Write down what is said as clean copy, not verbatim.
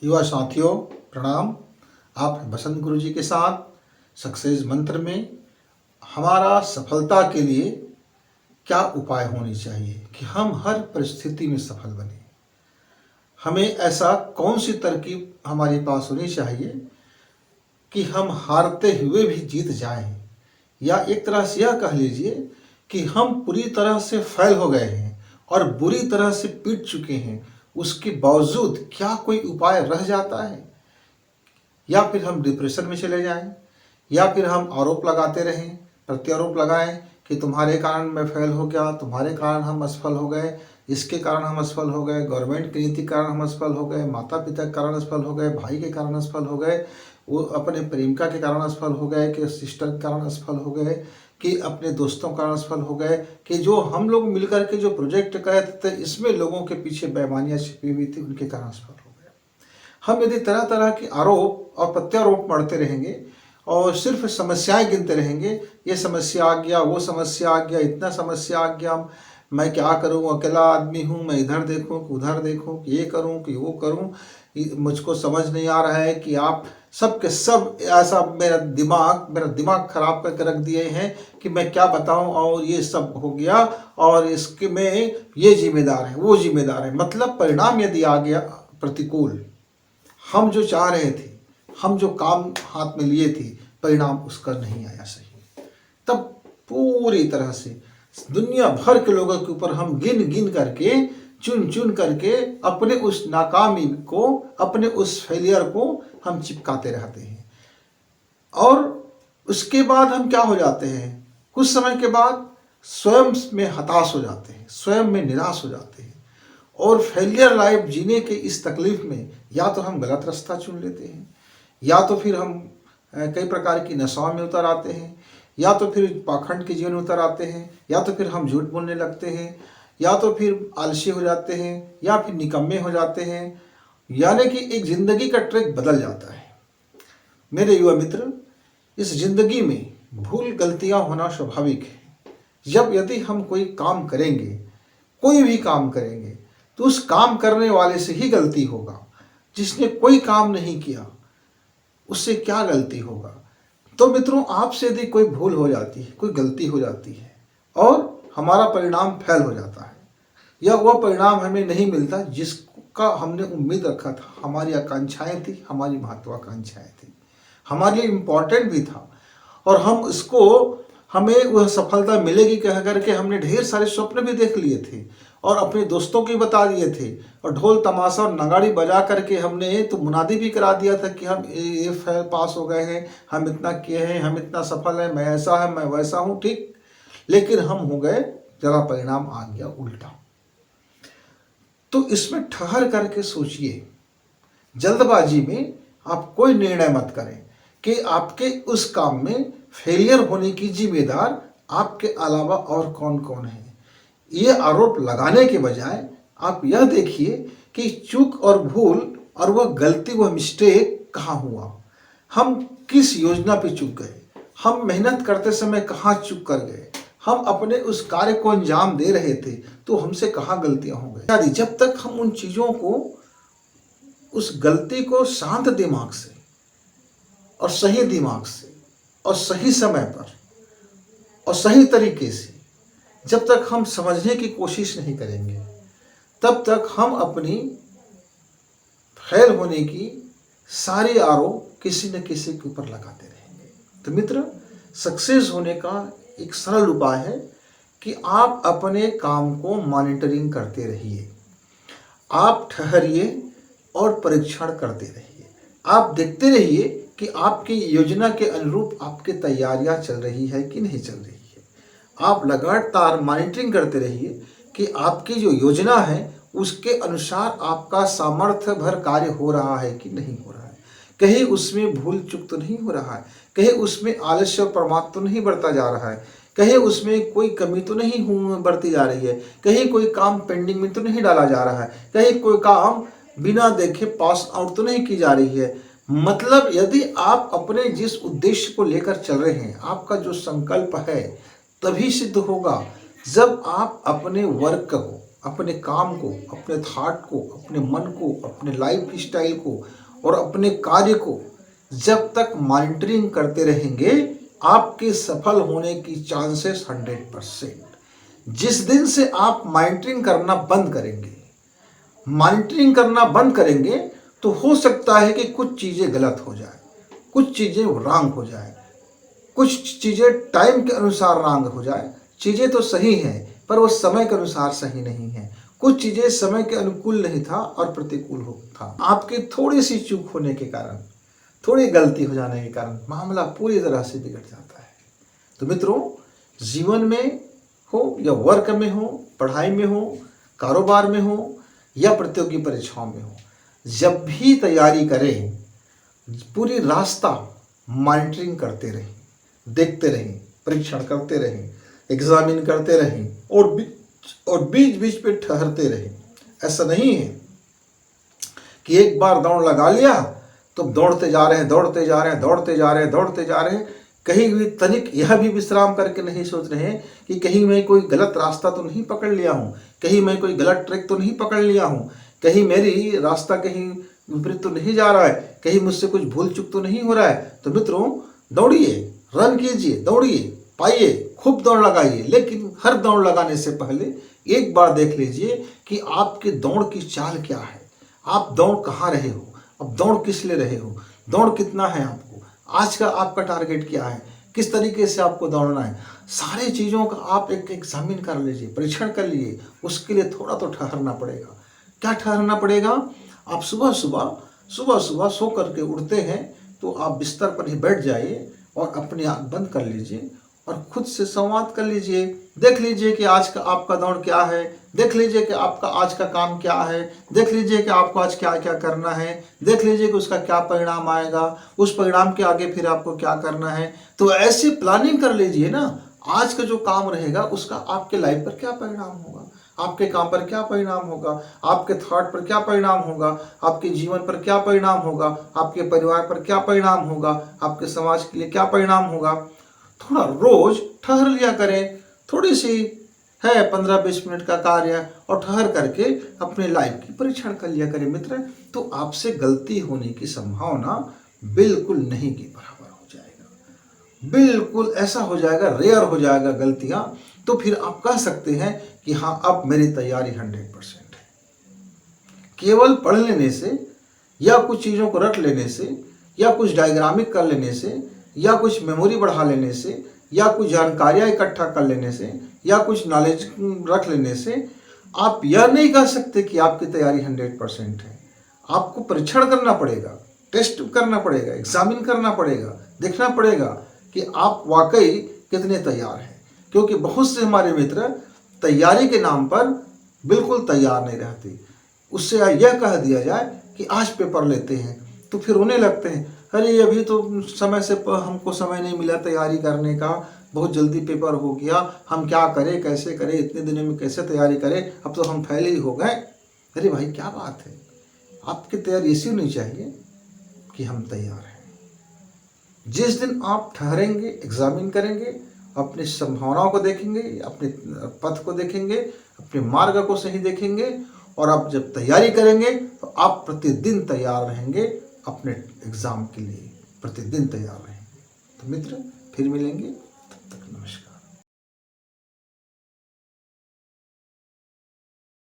युवा साथियों प्रणाम। आप बसंत गुरु जी के साथ सक्सेस मंत्र में हमारा सफलता के लिए क्या उपाय होने चाहिए कि हम हर परिस्थिति में सफल बने। हमें ऐसा कौन सी तरकीब हमारे पास होनी चाहिए कि हम हारते हुए भी जीत जाएं, या एक तरह से यह कह लीजिए कि हम पूरी तरह से फेल हो गए हैं और बुरी तरह से पीट चुके हैं, उसके बावजूद क्या कोई उपाय रह जाता है? या फिर हम डिप्रेशन में चले जाएं, या फिर हम आरोप लगाते रहें, प्रत्यारोप लगाएं कि तुम्हारे कारण मैं फेल हो गया, तुम्हारे कारण हम असफल हो गए, इसके कारण हम असफल हो गए, गवर्नमेंट की नीति के कारण हम असफल हो गए, माता पिता के कारण असफल हो गए, भाई के कारण असफल हो गए, वो अपने प्रेमिका के कारण असफल हो गए, कि सिस्टर के कारण असफल हो गए, कि अपने दोस्तों के कारण असफल हो गए, कि जो हम लोग मिलकर के जो प्रोजेक्ट करते थे इसमें लोगों के पीछे बेईमानियां छिपी हुई थी, उनके कारण असफल हो गए। हम यदि तरह तरह के आरोप और प्रत्यारोप बढ़ते रहेंगे और सिर्फ समस्याएं गिनते रहेंगे, ये समस्या आ गया, वो समस्या आ गया, इतना समस्या आ गया, मैं क्या करूं, अकेला आदमी हूं, मैं इधर देखूं कि उधर देखूं, कि ये करूं कि वो करूं, मुझको समझ नहीं आ रहा है कि आप सब के सब ऐसा मेरा दिमाग खराब करके रख दिए हैं कि मैं क्या बताऊं, और ये सब हो गया और इसके में ये जिम्मेदार है, वो जिम्मेदार है। मतलब परिणाम यदि आ गया प्रतिकूल, हम जो चाह रहे थे, हम जो काम हाथ में लिए थे, परिणाम उसका नहीं आया सही, तब पूरी तरह से दुनिया भर के लोगों के ऊपर हम गिन गिन करके, चुन चुन करके अपने उस नाकामी को, अपने उस फेलियर को हम चिपकाते रहते हैं। और उसके बाद हम क्या हो जाते हैं, कुछ समय के बाद स्वयं में हताश हो जाते हैं, स्वयं में निराश हो जाते हैं, और फेलियर लाइफ जीने के इस तकलीफ में या तो हम गलत रास्ता चुन लेते हैं, या तो फिर हम कई प्रकार की नशाओं में उतर आते हैं, या तो फिर पाखंड के जीवन में उतर आते हैं, या तो फिर हम झूठ बोलने लगते हैं, या तो फिर आलसी हो जाते हैं, या फिर निकम्मे हो जाते हैं। यानी कि एक जिंदगी का ट्रैक बदल जाता है। मेरे युवा मित्र, इस जिंदगी में भूल गलतियां होना स्वाभाविक है। जब यदि हम कोई काम करेंगे, कोई भी काम करेंगे, तो उस काम करने वाले से ही गलती होगा। जिसने कोई काम नहीं किया उससे क्या गलती होगा? तो मित्रों, आपसे यदि कोई भूल हो जाती है, कोई गलती हो जाती है और हमारा परिणाम फेल हो जाता है, या वह परिणाम हमें नहीं मिलता जिसका हमने उम्मीद रखा था, हमारी आकांक्षाएं थी, हमारी महत्वाकांक्षाएं थी, हमारे लिए इम्पोर्टेंट भी था, और हम इसको, हमें वह सफलता मिलेगी कह करके हमने ढेर सारे स्वप्न भी देख लिए थे और अपने दोस्तों को भी बता दिए थे, और ढोल तमाशा और नगाड़ी बजा करके हमने तो मुनादी भी करा दिया था कि हम ये पास हो गए हैं, हम इतना किए हैं, हम इतना सफल हैं, मैं ऐसा है, मैं वैसा हूँ, ठीक। लेकिन हम हो गए, जरा परिणाम आ गया उल्टा। तो इसमें ठहर करके सोचिए, जल्दबाजी में आप कोई निर्णय मत करें कि आपके उस काम में फेलियर होने की जिम्मेदार आपके अलावा और कौन कौन है। ये आरोप लगाने के बजाय आप यह देखिए कि चूक और भूल और वह गलती, वह मिस्टेक कहाँ हुआ, हम किस योजना पे चूक गए, हम मेहनत करते समय कहाँ चूक कर गए, हम अपने उस कार्य को अंजाम दे रहे थे तो हमसे कहाँ गलतियां हो गई आदि। जब तक हम उन चीज़ों को, उस गलती को शांत दिमाग से और सही दिमाग से और सही समय पर और सही तरीके से जब तक हम समझने की कोशिश नहीं करेंगे, तब तक हम अपनी फेल होने की सारी आरोप किसी न किसी के ऊपर लगाते रहेंगे। तो मित्र, सक्सेस होने का एक सरल उपाय है कि आप अपने काम को मॉनिटरिंग करते रहिए, आप ठहरिए और परीक्षण करते रहिए। आप देखते रहिए कि आपकी योजना के अनुरूप आपकी तैयारियां चल रही है कि नहीं चल रही है। आप लगातार मॉनिटरिंग करते रहिए कि आपकी जो योजना है उसके अनुसार आपका सामर्थ्य भर कार्य हो रहा है कि नहीं हो रहा है, कहीं उसमें भूल चूक तो नहीं हो रहा है, कहीं उसमें आलस्य और प्रमाद तो नहीं बढ़ता जा रहा है, कहीं उसमें कोई कमी तो नहीं बढ़ती जा रही है, कहीं कोई काम पेंडिंग में तो नहीं डाला जा रहा है, कहीं कोई काम बिना देखे पास आउट तो नहीं की जा रही है। मतलब यदि आप अपने जिस उद्देश्य को लेकर चल रहे हैं, आपका जो संकल्प है, तभी सिद्ध होगा जब आप अपने वर्क को, अपने काम को, अपने थॉट को, अपने मन को, अपने लाइफ स्टाइल को और अपने कार्य को जब तक मॉनिटरिंग करते रहेंगे, आपके सफल होने की चांसेस 100%। जिस दिन से आप मॉनिटरिंग करना बंद करेंगे, मॉनिटरिंग करना बंद करेंगे, तो हो सकता है कि कुछ चीज़ें गलत हो जाए, कुछ चीज़ें रॉन्ग हो जाए, कुछ चीज़ें टाइम के अनुसार रॉन्ग हो जाए। चीज़ें तो सही हैं पर वो समय के अनुसार सही नहीं है। कुछ चीज़ें समय के अनुकूल नहीं था और प्रतिकूल हो था। आपकी थोड़ी सी चूक होने के कारण, थोड़ी गलती हो जाने के कारण मामला पूरी तरह से बिगड़ जाता है। तो मित्रों, जीवन में हो या वर्क में हो, पढ़ाई में हो, कारोबार में हो या प्रतियोगी परीक्षाओं में हो, जब भी तैयारी करें, पूरी रास्ता मॉनिटरिंग करते रहें, देखते रहें, परीक्षण करते रहें, एग्जामिन करते रहें और बीच बीच पे ठहरते रहें। ऐसा नहीं है कि एक बार दौड़ लगा लिया तो दौड़ते जा रहे हैं, दौड़ते जा रहे हैं, दौड़ते जा रहे हैं, दौड़ते जा रहे हैं, कहीं भी तनिक यह भी विश्राम करके नहीं सोच रहे हैं कि कहीं मैं कोई गलत रास्ता तो नहीं पकड़ लिया हूँ, कहीं मैं कोई गलत ट्रैक तो नहीं पकड़ लिया हूँ, कहीं मेरी रास्ता कहीं विपरीत तो नहीं जा रहा है, कहीं मुझसे कुछ भूल चूक तो नहीं हो रहा है। तो मित्रों, दौड़िए, रन कीजिए, दौड़िए, पाइए, खूब दौड़ लगाइए, लेकिन हर दौड़ लगाने से पहले एक बार देख लीजिए कि आपकी दौड़ की चाल क्या है, आप दौड़ कहाँ रहे हो, अब दौड़ किस लिए रहे हो, दौड़ कितना है आपको, आज का आपका टारगेट क्या है, किस तरीके से आपको दौड़ना है। सारी चीज़ों का आप एक एग्जामिन कर लीजिए, परीक्षण कर लीजिए। उसके लिए थोड़ा तो ठहरना पड़ेगा। क्या ठहरना पड़ेगा? आप सुबह सुबह सो करके उठते हैं तो आप बिस्तर पर ही बैठ जाइए और अपनी आँख बंद कर लीजिए और खुद से संवाद कर लीजिए। देख लीजिए कि आज का आपका दौड़ क्या है, देख लीजिए कि आपका आज का काम क्या है, देख लीजिए कि आपको आज क्या क्या करना है, देख लीजिए कि उसका क्या परिणाम आएगा, उस परिणाम के आगे फिर आपको क्या करना है। तो ऐसी प्लानिंग कर लीजिए ना, आज का जो काम रहेगा उसका आपके लाइफ पर क्या परिणाम होगा, आपके काम पर क्या परिणाम होगा, आपके थॉट पर क्या परिणाम होगा, आपके जीवन पर क्या परिणाम होगा, आपके परिवार पर क्या परिणाम होगा, आपके समाज के लिए क्या परिणाम होगा। थोड़ा रोज ठहर लिया करें, थोड़ी सी है 15-20 मिनट का कार्य और ठहर करके अपने लाइफ की परीक्षण कर लिया करें मित्र। तो आपसे गलती होने की संभावना बिल्कुल नहीं के बराबर हो जाएगा, बिल्कुल ऐसा हो जाएगा, रेयर हो जाएगा गलतियां। तो फिर आप कह सकते हैं कि हाँ, अब मेरी तैयारी 100% है। केवल पढ़ लेने से या कुछ चीज़ों को रट लेने से या कुछ डायग्रामिक कर लेने से या कुछ मेमोरी बढ़ा लेने से या कुछ जानकारियाँ इकट्ठा कर लेने से या कुछ नॉलेज रख लेने से आप यह नहीं कह सकते कि आपकी तैयारी 100% है। आपको परीक्षण करना पड़ेगा, टेस्ट करना पड़ेगा, एग्जामिन करना पड़ेगा, देखना पड़ेगा कि आप वाकई कितने तैयार हैं। क्योंकि बहुत से हमारे मित्र तैयारी के नाम पर बिल्कुल तैयार नहीं रहते। उससे यह कह दिया जाए कि आज पेपर लेते हैं तो फिर रोने लगते हैं, अरे अभी तो समय से हमको समय नहीं मिला तैयारी करने का, बहुत जल्दी पेपर हो गया, हम क्या करें, कैसे करें, इतने दिनों में कैसे तैयारी करें, अब तो हम फेल ही हो गए। अरे भाई, क्या बात है, आपकी तैयारी ऐसी होनी चाहिए कि हम तैयार हैं। जिस दिन आप ठहरेंगे, एग्जामिन करेंगे, अपनी संभावनाओं को देखेंगे, अपने पथ को देखेंगे, अपने मार्ग को सही देखेंगे और आप जब तैयारी करेंगे तो आप प्रतिदिन तैयार रहेंगे, अपने एग्जाम के लिए प्रतिदिन तैयार रहेंगे। तो मित्र, फिर मिलेंगे, तब तक नमस्कार।